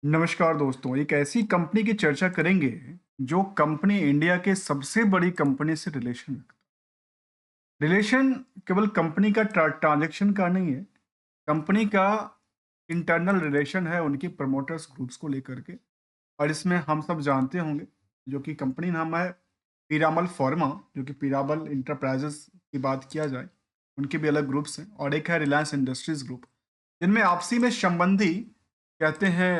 नमस्कार दोस्तों, एक ऐसी कंपनी की चर्चा करेंगे जो कंपनी इंडिया के सबसे बड़ी कंपनी से रिलेशन रखता है। रिलेशन केवल कंपनी का ट्रांजैक्शन का नहीं है, कंपनी का इंटरनल रिलेशन है उनकी प्रमोटर्स ग्रुप्स को लेकर के। और इसमें हम सब जानते होंगे जो कि कंपनी नाम है पीरामल फार्मा, जो कि पीरामल इंटरप्राइजेस की बात किया जाए, उनके भी अलग ग्रुप्स हैं और एक है रिलायंस इंडस्ट्रीज ग्रुप, जिनमें आपसी में संबंधी कहते हैं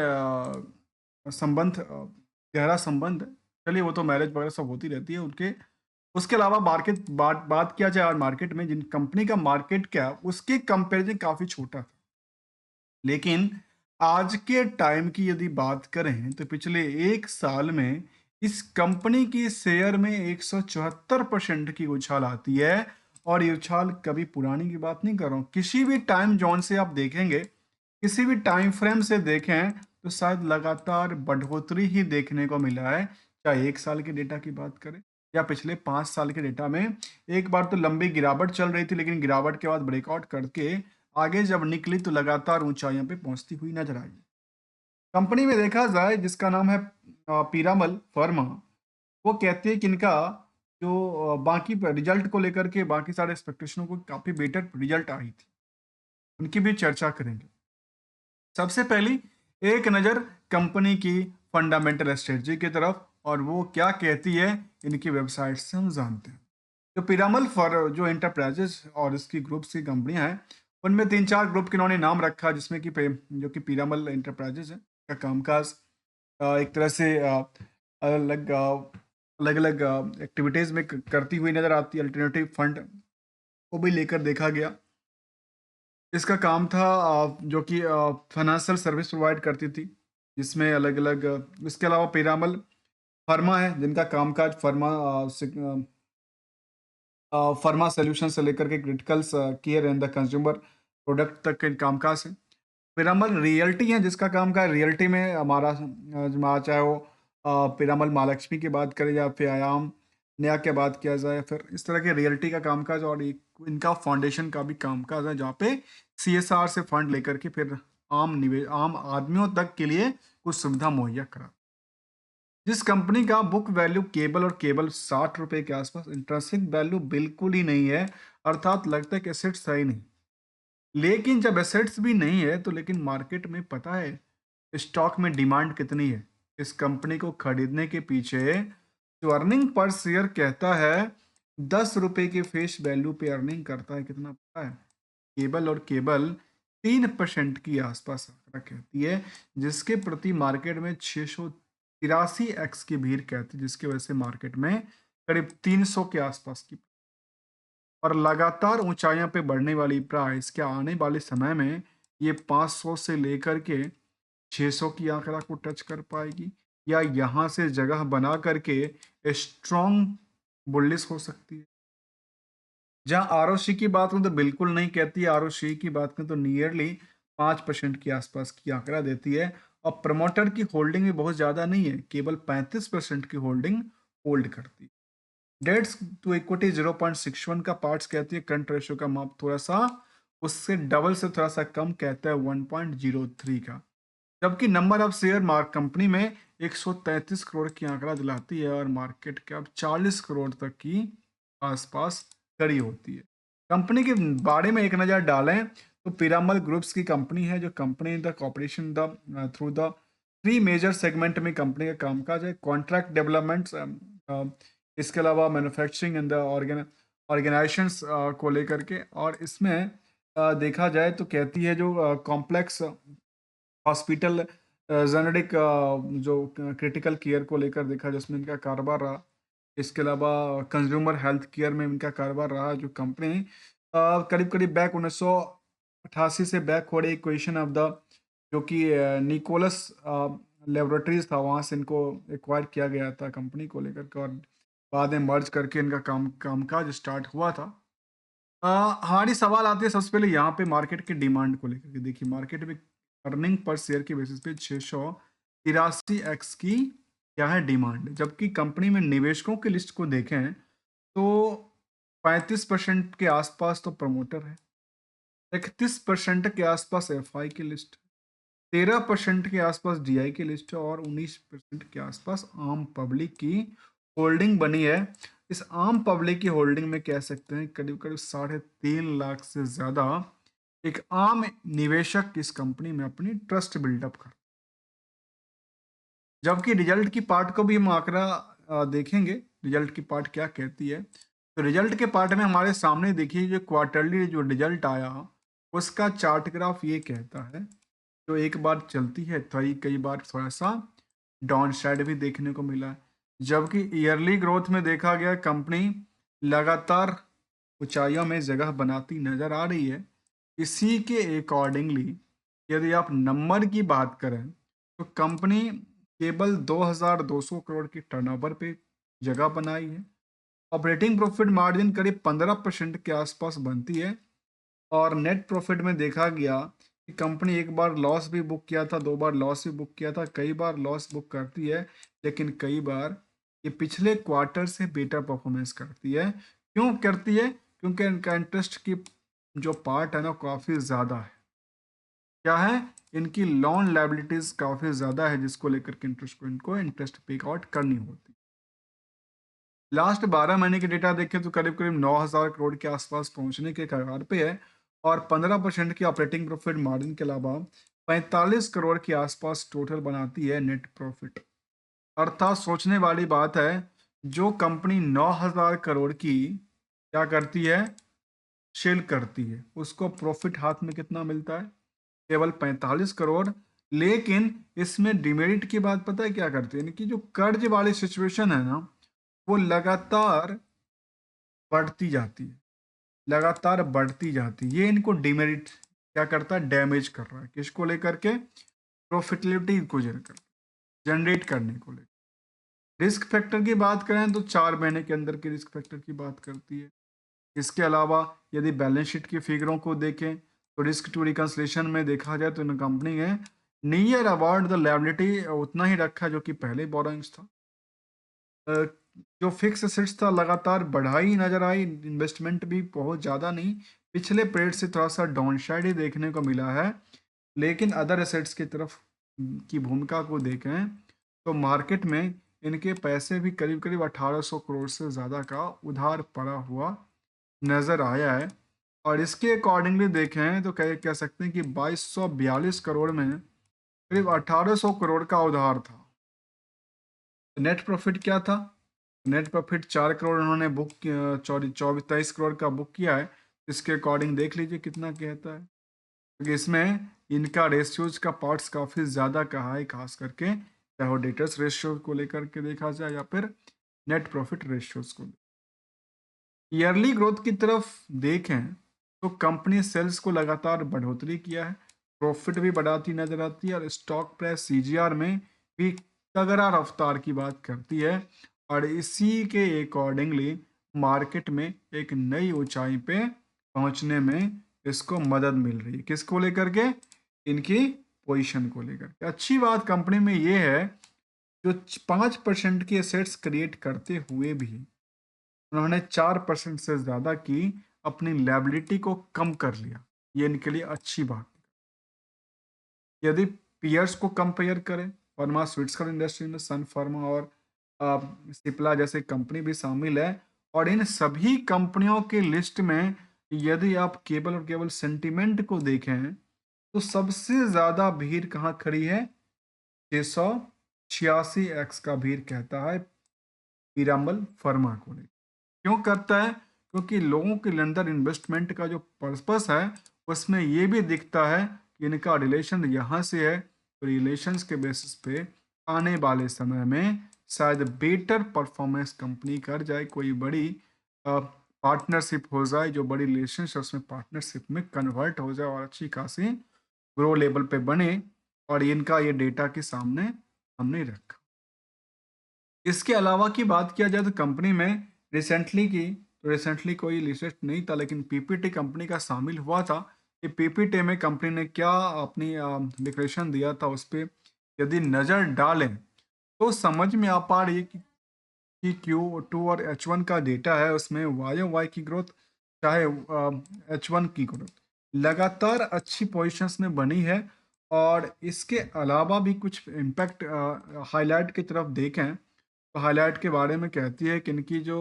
संबंध गहरा संबंध है। चलिए वो तो मैरिज वगैरह सब होती रहती है उनके। उसके अलावा मार्केट बात बात किया जाए और मार्केट में जिन कंपनी का मार्केट कैप उसके कंपैरिजन काफ़ी छोटा था। लेकिन आज के टाइम की यदि बात करें तो पिछले 1 साल में इस कंपनी की शेयर में 174% की उछाल आती है। और ये उछाल कभी पुरानी की बात नहीं कर रहा हूँ, किसी भी टाइम जोन से आप देखेंगे, किसी भी टाइम फ्रेम से देखें तो शायद लगातार बढ़ोतरी ही देखने को मिला है। चाहे 1 साल के डेटा की बात करें या पिछले 5 साल के डेटा में। एक बार तो लंबी गिरावट चल रही थी, लेकिन गिरावट के बाद ब्रेकआउट करके आगे जब निकली तो लगातार ऊंचाइयों पे पहुंचती हुई नजर आई। कंपनी में देखा जाए जिसका नाम है पीरामल फर्मा, वो कहती है कि इनका जो बाकी रिजल्ट को लेकर के बाकी सारे एक्सपेक्टेशनों को काफी बेटर रिजल्ट आई थी, उनकी भी चर्चा करेंगे। सबसे पहली एक नज़र कंपनी की फंडामेंटल स्ट्रेटजी की तरफ, और वो क्या कहती है इनकी वेबसाइट से हम जानते हैं। जो पिरामल फॉर जो इंटरप्राइजेस और इसकी ग्रुप्स की कंपनियां हैं, उनमें 3-4 ग्रुप के इन्होंने नाम रखा, जिसमें कि जो कि पिरामल इंटरप्राइजेस है का कामकाज एक तरह से अलग अलग अलग एक्टिविटीज़ में करती हुई नजर आती है। अल्टरनेटिव फंड को भी लेकर देखा गया। इसका काम था जो कि फाइनेंशियल सर्विस प्रोवाइड करती थी, जिसमें अलग-अलग इसके अलावा पीरामल फर्मा है, जिनका कामकाज फर्मा सॉल्यूशन से लेकर के criticals care and the consumer product तक के कामकाज है। पीरामल रियल्टी है, जिसका काम का रियल्टी में हमारा चाहे वो पीरामल महालक्ष्मी की बात करें या फिर आयाम नया की बात किया जाए, फिर इस तरह के रियल्टी का कामकाज और एक इनका फाउंडेशन का भी कामकाज है, जहाँ पे सीएसआर से फंड लेकर के फिर आम आदमियों तक के लिए कुछ सुविधा मुहैया करा। जिस कंपनी का बुक वैल्यू केबल और केबल 60 रुपए के आसपास, इंट्रेंसिक वैल्यू बिल्कुल ही नहीं है, अर्थात लगता है कि एसेट्स है ही नहीं। लेकिन जब एसेट्स भी नहीं है तो लेकिन मार्केट में पता है स्टॉक में डिमांड कितनी है। इस कंपनी को खरीदने के पीछे जो अर्निंग पर शेयर कहता है, 10 रुपए के फेस वैल्यू पे अर्निंग करता है, कितना पता है? केबल और केबल 3% की आसपास आंकड़ा कहती है, जिसके प्रति मार्केट में 683x की भीड़ कहती है, जिसकी वजह से मार्केट में करीब 300 के आसपास की और लगातार ऊंचाइयों पे बढ़ने वाली प्राइस क्या आने वाले समय में ये 500 से लेकर के 600 की आंकड़ा को टच कर पाएगी, या यहाँ से जगह बना करके स्ट्रॉन्ग बुलिश हो सकती है। जहाँ आरओसी की बात करें तो बिल्कुल नहीं कहती है, आरओसी की बात करें तो नियरली 5% के आसपास की आंकड़ा देती है। और प्रमोटर की होल्डिंग भी बहुत ज़्यादा नहीं है, केवल 35% की होल्डिंग होल्ड करती है। डेट्स टू इक्विटी 0.61 का पार्ट्स कहती है, करंट रेशियो का माप थोड़ा सा उससे डबल से थोड़ा सा कम कहता है 1.03 का। जबकि number of share mark company में 133 करोड़ की आंकड़ा दिलाती है और मार्केट कैप 40 करोड़ तक की आसपास खड़ी होती है। कंपनी के बारे में एक नज़र डालें तो पिरामल ग्रुप्स की कंपनी है, जो company the corporation the through the 3 major segment में कंपनी का कामकाज है। कॉन्ट्रैक्ट डेवलपमेंट्स, इसके अलावा मैन्युफैक्चरिंग एंड द ऑर्गेनाइजेशंस को लेकर के। और इसमें देखा जाए तो कहती है जो कॉम्प्लेक्स हॉस्पिटल जेनेरिक जो क्रिटिकल केयर को लेकर देखा जिसमें इनका कारोबार रहा। इसके अलावा कंज्यूमर हेल्थ केयर में इनका कारोबार रहा, जो कंपनी करीब करीब बैक 1988 से बैक हो रही क्वेश्चन ऑफ द जो कि निकोलस लेबोरेटरीज था, वहाँ से इनको एक्वायर किया गया था कंपनी को लेकर के, और बाद में मर्ज करके इनका कामकाज स्टार्ट हुआ था। हमारी सवाल आती है सबसे पहले यहाँ पे मार्केट के डिमांड को लेकर के। देखिए मार्केट में अर्निंग पर शेयर के बेसिस पे 683x की क्या है डिमांड, जबकि कंपनी में निवेशकों की लिस्ट को देखें तो 35% के आसपास तो प्रमोटर है, 31% के आसपास एफआई की लिस्ट, 13% के आसपास DI की लिस्ट है और 19% के आसपास आम पब्लिक की होल्डिंग बनी है। इस आम पब्लिक की होल्डिंग में कह सकते हैं करीब करीब 3.5 लाख से ज़्यादा एक आम निवेशक इस कंपनी में अपनी ट्रस्ट बिल्डअप कर। जबकि रिजल्ट की पार्ट को भी हम आंकड़ा देखेंगे, रिजल्ट की पार्ट क्या कहती है। तो रिजल्ट के पार्ट में हमारे सामने देखिए जो क्वार्टरली जो रिजल्ट आया उसका चार्ट ग्राफ ये कहता है, जो एक बार चलती है तो कई बार थोड़ा सा डाउन साइड भी देखने को मिला है। जबकि ईयरली ग्रोथ में देखा गया कंपनी लगातार ऊंचाइयों में जगह बनाती नजर आ रही है। इसी के अकॉर्डिंगली यदि आप नंबर की बात करें तो कंपनी केवल 2200 करोड़ की टर्नओवर पे जगह बनाई है। ऑपरेटिंग प्रॉफिट मार्जिन करीब 15% के आसपास बनती है और नेट प्रॉफिट में देखा गया कि कंपनी एक बार लॉस भी बुक किया था, 2 बार लॉस भी बुक किया था, कई बार लॉस बुक करती है, लेकिन कई बार ये पिछले क्वार्टर से बेटर परफॉर्मेंस करती है। क्यों करती है? क्योंकि इनका इंटरेस्ट की जो पार्ट है ना काफ़ी ज़्यादा है। क्या है? इनकी लोन लायबिलिटीज काफ़ी ज़्यादा है जिसको लेकर के इंटरेस्ट को इनको इंटरेस्ट पे आउट करनी होती है। लास्ट 12 महीने के डेटा देखें तो करीब करीब 9,000 करोड़ के आसपास पहुंचने के कगार पे है और 15% की ऑपरेटिंग प्रॉफिट मार्जिन के अलावा 45 करोड़ के आसपास टोटल बनाती है नेट प्रॉफिट। अर्थात सोचने वाली बात है, जो कंपनी 9,000 करोड़ की क्या करती है, सेल करती है, उसको प्रॉफिट हाथ में कितना मिलता है? केवल 45 करोड़। लेकिन इसमें डिमेरिट की बात पता है क्या करती है, यानी कि जो कर्ज वाली सिचुएशन है ना वो लगातार बढ़ती जाती है, लगातार बढ़ती जाती है। ये इनको डिमेरिट क्या करता है, डैमेज कर रहा है। किसको लेकर के? प्रॉफिटेबिलिटी को जनरेट करने को लेकर। रिस्क फैक्टर की बात करें तो 4 महीने के अंदर की रिस्क फैक्टर की बात करती है। इसके अलावा यदि बैलेंस शीट की फिगरों को देखें तो रिस्क टू रिकंसिलेशन में देखा जाए तो इन कंपनी ने नियर अबाउट द लायबिलिटी उतना ही रखा जो कि पहले बोरोइंग्स था। अ, जो फिक्स एसेट्स था लगातार बढ़ाई नजर आई, इन्वेस्टमेंट भी बहुत ज़्यादा नहीं, पिछले पीरियड से थोड़ा सा डाउन साइड ही देखने को मिला है। लेकिन अदर एसेट्स की तरफ की भूमिका को देखें तो मार्केट में इनके पैसे भी करीब करीब 1800 करोड़ से ज़्यादा का उधार पड़ा हुआ नज़र आया है। और इसके अकॉर्डिंगली देखें तो कह सकते हैं कि 2242 करोड़ में करीब 1800 करोड़ का उधार था। नेट प्रॉफिट क्या था? नेट प्रॉफिट 4 करोड़ उन्होंने बुक 23 करोड़ का बुक किया है। इसके अकॉर्डिंग देख लीजिए कितना कहता है, क्योंकि इसमें इनका रेशियोज का पार्ट्स काफ़ी ज़्यादा कहा है, खास करके चाहे वो डेटर्स रेशियो को लेकर के देखा जाए या फिर नेट प्रॉफिट रेशियोज को। ईयरली ग्रोथ की तरफ देखें तो कंपनी सेल्स को लगातार बढ़ोतरी किया है, प्रॉफिट भी बढ़ाती नजर आती है और स्टॉक प्राइस CGR में भी तगड़ा रफ्तार की बात करती है। और इसी के अकॉर्डिंगली मार्केट में एक नई ऊंचाई पे पहुंचने में इसको मदद मिल रही है। किसको लेकर के? इनकी पोजीशन को लेकर के। अच्छी बात कंपनी में ये है, जो 5% की एसेट्स क्रिएट करते हुए भी उन्होंने 4% से ज़्यादा की अपनी लायबिलिटी को कम कर लिया। ये इनके लिए अच्छी बात है। यदि पीयर्स को कंपेयर करें, फार्मास्यूटिकल इंडस्ट्री में सन फार्मा और सिप्ला जैसे कंपनी भी शामिल है। और इन सभी कंपनियों के लिस्ट में यदि आप केवल और केवल सेंटिमेंट को देखें तो सबसे ज़्यादा भीड़ कहाँ खड़ी है? 686x का भीड़ कहता है पीरामल फार्मा को लेकर। क्यों करता है? क्योंकि लोगों के अंदर इन्वेस्टमेंट का जो पर्पस है उसमें ये भी दिखता है कि इनका रिलेशन यहाँ से है, तो रिलेशंस के बेसिस पे आने वाले समय में शायद बेटर परफॉर्मेंस कंपनी कर जाए, कोई बड़ी पार्टनरशिप हो जाए, जो बड़ी रिलेशनशिप उसमें पार्टनरशिप में कन्वर्ट हो जाए और अच्छी खासी ग्रो लेवल पे बने। और इनका ये डेटा के सामने हमने रखा। इसके अलावा की बात किया जाए तो कंपनी में रिसेंटली कोई लिस्ट नहीं था, लेकिन PPT कंपनी का शामिल हुआ था। ये PPT में कंपनी ने क्या अपनी डिक्लेरेशन दिया था उस पर यदि नज़र डालें तो समझ में आ पा रही है कि Q2 और H1 का डेटा है, उसमें YoY की ग्रोथ चाहे H1 की ग्रोथ लगातार अच्छी पोजीशंस में बनी है। और इसके अलावा भी कुछ इम्पैक्ट हाइलाइट की तरफ देखें तो हाइलाइट के बारे में कहती है कि इनकी जो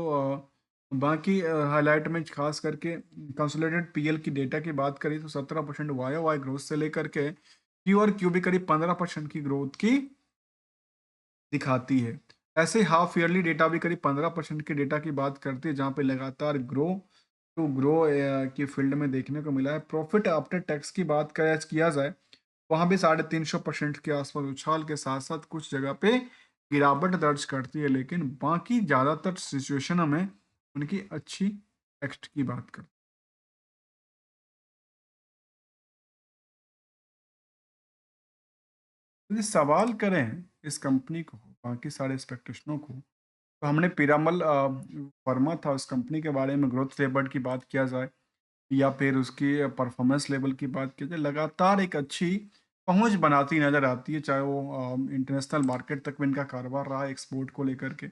बाकी हाइलाइट में खास करके कंसोलिडेटेड पीएल की डेटा की बात करें तो 17% वाई वाई ग्रोथ से लेकर के क्यू और क्यू भी करीब 15% की ग्रोथ की दिखाती है। ऐसे हाफ ईयरली डेटा भी करीब 15% के डेटा की बात करती है जहाँ पे लगातार ग्रो टू ग्रो की फील्ड में देखने को मिला है। प्रॉफिट आफ्टर टैक्स की बात करें किया जाए वहाँ भी 350% के आसपास उछाल के साथ साथ कुछ जगह पे गिरावट दर्ज करती है, लेकिन बाकी ज़्यादातर सिचुएशन में उनकी अच्छी टेक्स्ट की बात करते हैं। यदि सवाल करें इस कंपनी को बाकी सारे एक्सपेक्टेशनों को तो हमने पिरामल वर्मा था उस कंपनी के बारे में ग्रोथ लेवल की बात किया जाए या फिर उसकी परफॉर्मेंस लेवल की बात की जाए लगातार एक अच्छी पहुंच बनाती नज़र आती है, चाहे वो इंटरनेशनल मार्केट तक में इनका कारोबार रहा है एक्सपोर्ट को लेकर के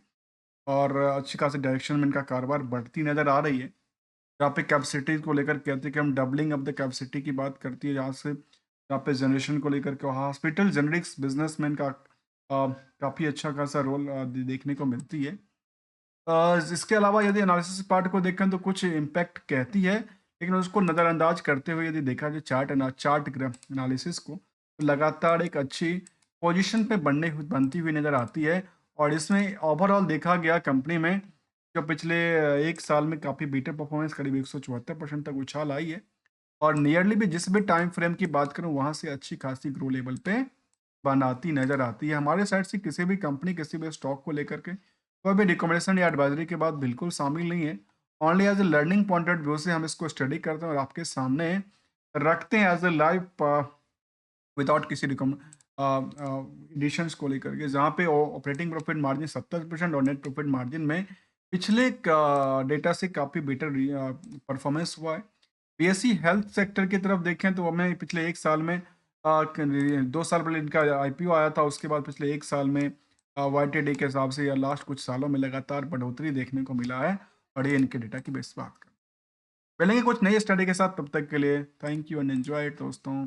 और अच्छी खासी डायरेक्शन में इनका कारोबार बढ़ती नज़र आ रही है। यहाँ पे कैपेसिटी को लेकर कहते हैं कि हम डबलिंग ऑफ द कैपेसिटी की बात करती है जहाँ से यहाँ पे जनरेशन को लेकर के हॉस्पिटल जेनरिक्स बिजनेस में इनका काफ़ी अच्छा खासा रोल देखने को मिलती है। इसके अलावा यदि एनालिसिस पार्ट को देखें तो कुछ इम्पैक्ट कहती है, लेकिन उसको नज़रअंदाज करते हुए यदि देखा जाए चार्ट एनालिसिस को तो लगातार एक अच्छी पोजीशन पे बनती हुई नज़र आती है। और इसमें ओवरऑल देखा गया कंपनी में जो पिछले 1 साल में काफ़ी बेटर परफॉर्मेंस करीब 174% तक उछाल आई है और नियरली भी जिस भी टाइम फ्रेम की बात करूँ वहाँ से अच्छी खासी ग्रो लेवल पे बनाती नज़र आती है। हमारे साइड से किसी भी कंपनी किसी भी स्टॉक को लेकर के कोई भी रिकमेंडेशन या एडवाइजरी के बाद बिल्कुल शामिल नहीं है। Only as a learning point of view से हम इसको स्टडी करते हैं और आपके सामने रखते हैं एज ए लाइव विदाउट किसी एडिशंस को लेकर के जहाँ पे ऑपरेटिंग प्रॉफिट मार्जिन 70% और नेट प्रॉफिट मार्जिन में पिछले डेटा से काफ़ी बेटर परफॉर्मेंस हुआ है। बीएसई हेल्थ सेक्टर की तरफ देखें तो हमें पिछले 1 साल में 2 साल पहले इनका आईपीओ आया था, उसके बाद पिछले 1 साल में वाईटीडी के हिसाब से या लास्ट कुछ सालों में लगातार बढ़ोतरी देखने को मिला है और ये इनके डेटा की बेस बात कर मिलेंगे कुछ नई स्टडी के साथ, तब तक के लिए थैंक यू एंड एंजॉय दोस्तों।